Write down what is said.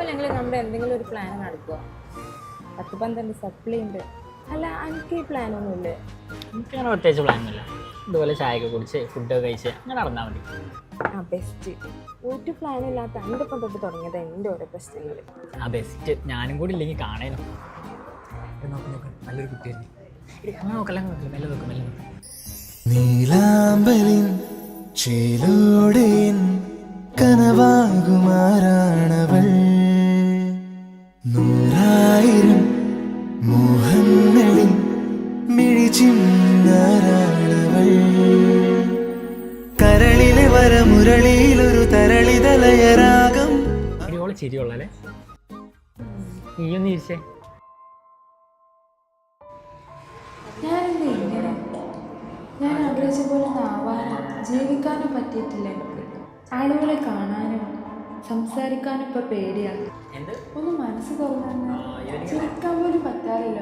അല്ലെങ്കിൽ നമ്മുടെ എന്തെങ്കിലും ഒരു പ്ലാൻ നടക്കുക. 10-12 സപ്ലി ഉണ്ട്. അല്ല, എനിക്ക് ഈ പ്ലാനൊന്നുമില്ലേ? എനിക്കങ്ങനെ പ്രത്യേകിച്ച് പ്ലാനൊന്നുമില്ല. ഇതുപോലെ ചായയൊക്കെ കുടിച്ച് ഫുഡൊക്കെ കഴിച്ച് അങ്ങനെ നടന്നാൽ മതി. ബെസ്റ്റ്. ഒരു പ്ലാനില്ലാത്ത എൻ്റെ ഇപ്പം തൊട്ട് തുടങ്ങിയത് എൻ്റെ ഓരോ പ്രശ്നങ്ങൾ. ബെസ്റ്റ്. ഞാനും കൂടി ഇല്ലെങ്കിൽ കാണേനോ. നോക്ക് നല്ലൊരു കുട്ടിയല്ലേ. അങ്ങനെ നോക്കല്ല, മെല്ലെ നോക്കും. നീലാമ്പലിൻ ചേലോടെൻ കനവാകുമാറാണവൾ, 100,000 മോഹങ്ങളിൽ മിഴിച്ചിന്നാരാണവൾ, കരളിലെ വരമുരളിയിലൊരു തരളിതലയരാഗം. ഇടിയോളം ചിരിയുള്ളല്ലേ. നീയൊന്ന് ചിരിച്ചേ. ഞാൻ ആഗ്രഹിച്ച പോലെ ആവാനോ ജീവിക്കാനോ പറ്റിയിട്ടില്ല എനിക്ക്. ആളുകളെ കാണാനോ സംസാരിക്കാനും ഇപ്പം പേടിയാണ്. ഒന്ന് മനസ്സ് തുറന്നു ചിരിക്കാൻ പോലും പറ്റാറില്ല.